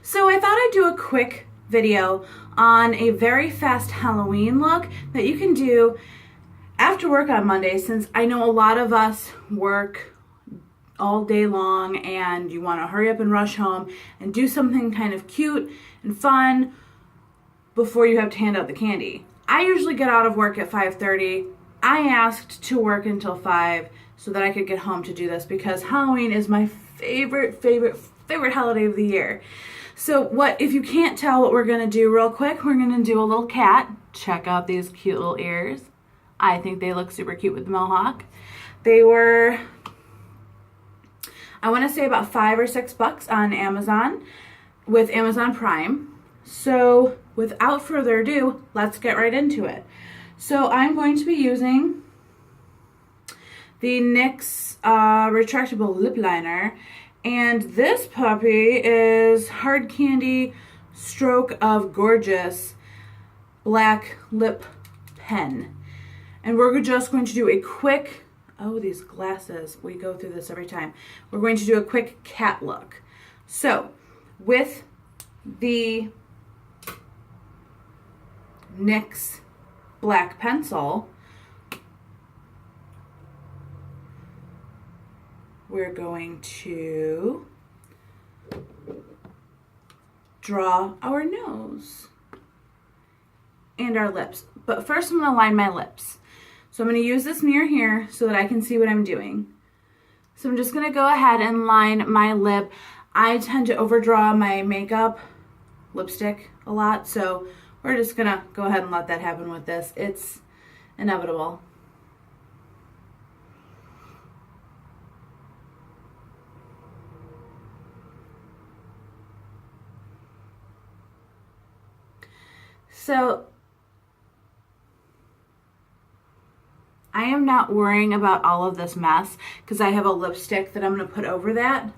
So I thought I'd do a quick video on a very fast Halloween look that you can do after work on Monday, since I know a lot of us work all day long and you want to hurry up and rush home and do something kind of cute and fun before you have to hand out the candy. I usually get out of work at 5:30. I asked to work until 5 so that I could get home to do this because Halloween is my favorite holiday of the year. So if you can't tell what we're gonna do real quick, we're gonna do a little cat. Check out these cute little ears. I think they look super cute with the mohawk. They were, I wanna say about $5 or $6 on Amazon with Amazon Prime. So without further ado, let's get right into it. So I'm going to be using the NYX retractable lip liner, and this puppy is Hard Candy Stroke of Gorgeous Black Lip Pen. And we're just going to do a quick, oh, these glasses, we go through this every time. We're going to do a quick cat look. So with the NYX black pencil, we're going to draw our nose and our lips. But first I'm going to line my lips. So I'm going to use this mirror here so that I can see what I'm doing. So I'm just going to go ahead and line my lip. I tend to overdraw my makeup lipstick a lot, so we're just going to go ahead and let that happen with this. It's inevitable. So I am not worrying about all of this mess because I have a lipstick that I'm going to put over that.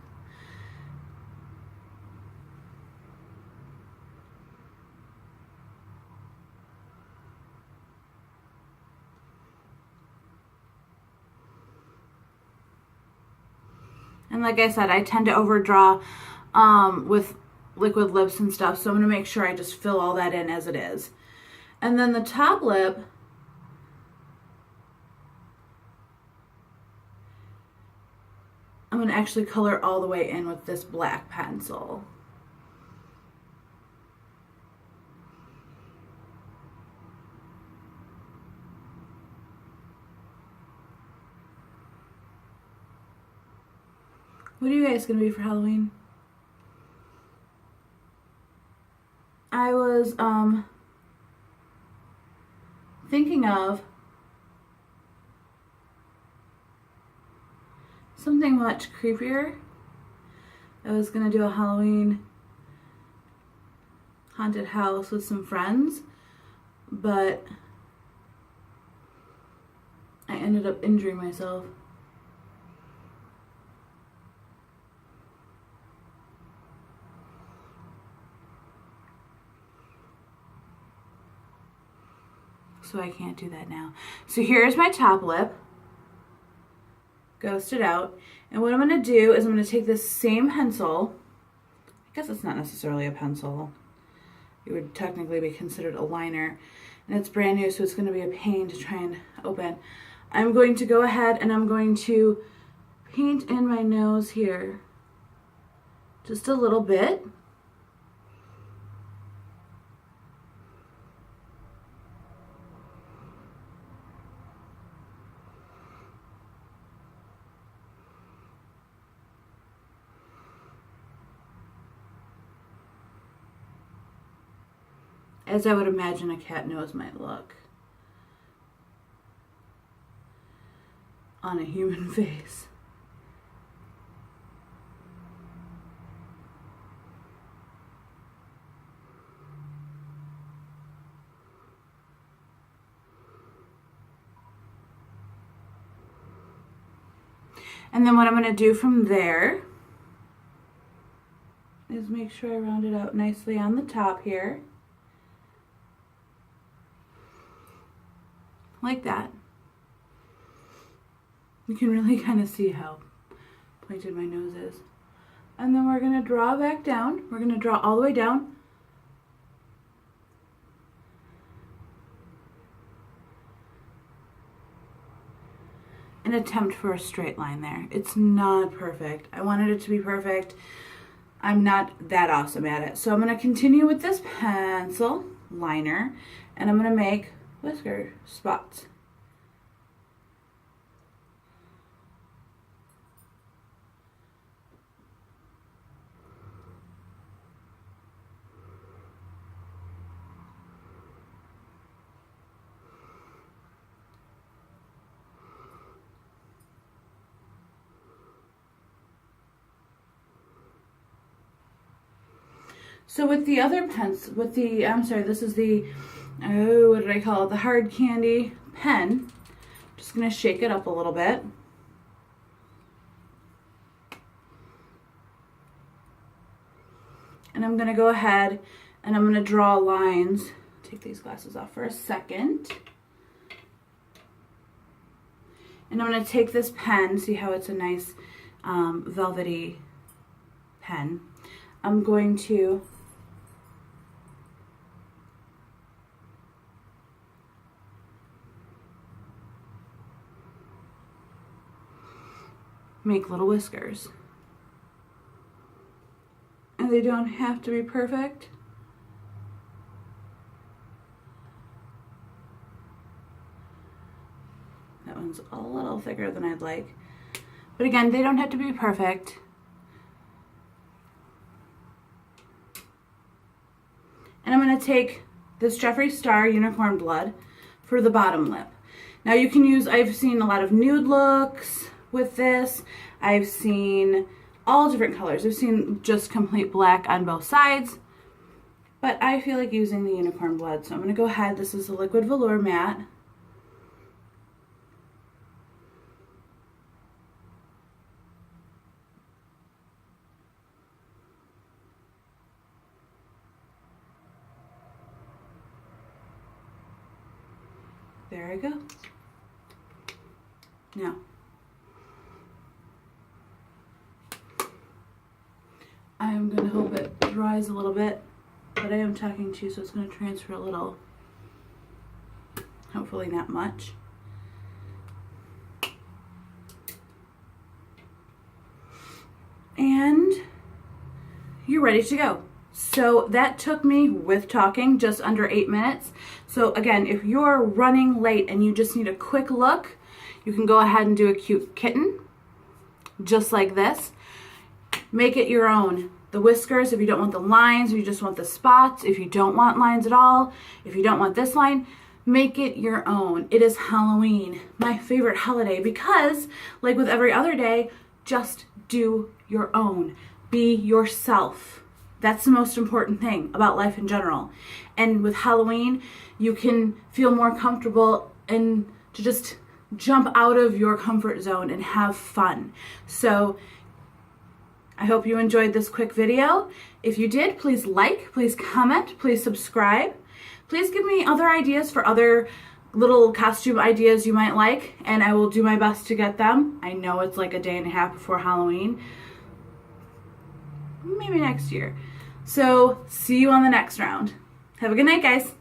And like I said, I tend to overdraw with liquid lips and stuff, so I'm going to make sure I just fill all that in as it is. And then the top lip, I'm going to actually color all the way in with this black pencil. What are you guys going to be for Halloween? I was thinking of something much creepier. I was going to do a Halloween haunted house with some friends, but I ended up injuring myself. So I can't do that now. So here's my top lip, ghosted out. And what I'm going to do is I'm going to take this same pencil. I guess it's not necessarily a pencil. It would technically be considered a liner. And it's brand new, so it's going to be a pain to try and open. I'm going to go ahead and I'm going to paint in my nose here. Just a little bit. As I would imagine a cat nose might look on a human face. And then what I'm going to do from there is make sure I round it out nicely on the top here. Like that. You can really kind of see how pointed my nose is. And then we're going to draw back down. We're going to draw all the way down. And attempt for a straight line there. It's not perfect. I wanted it to be perfect. I'm not that awesome at it. So I'm going to continue with this pencil liner, and I'm going to make whisker spots. So with the other pens, this is the, what did I call it? The hard candy pen. Just going to shake it up a little bit. And I'm going to go ahead and I'm going to draw lines. Take these glasses off for a second. And I'm going to take this pen, see how it's a nice velvety pen. I'm going to make little whiskers. And they don't have to be perfect. That one's a little thicker than I'd like. But again, they don't have to be perfect. And I'm going to take this Jeffree Star Unicorn Blood for the bottom lip. Now you can use, I've seen a lot of nude looks with this. I've seen all different colors. I've seen just complete black on both sides. But I feel like using the Unicorn Blood. So I'm going to go ahead. This is a liquid velour matte. There I go. Now, I'm going to hope it dries a little bit, but I am talking to you, so it's going to transfer a little. Hopefully not much. And you're ready to go. So that took me, with talking, just under 8 minutes. So again, if you're running late and you just need a quick look, you can go ahead and do a cute kitten, just like this. Make it your own. The whiskers, if you don't want the lines, if you just want the spots, if you don't want lines at all, if you don't want this line, make it your own. It is Halloween, my favorite holiday, because like with every other day, just do your own. Be yourself. That's the most important thing about life in general. And with Halloween, you can feel more comfortable and to just jump out of your comfort zone and have fun. So I hope you enjoyed this quick video. If you did, please like, please comment, please subscribe. Please give me other ideas for other little costume ideas you might like, and I will do my best to get them. I know it's like a day and a half before Halloween. Maybe next year. So see you on the next round. Have a good night, guys.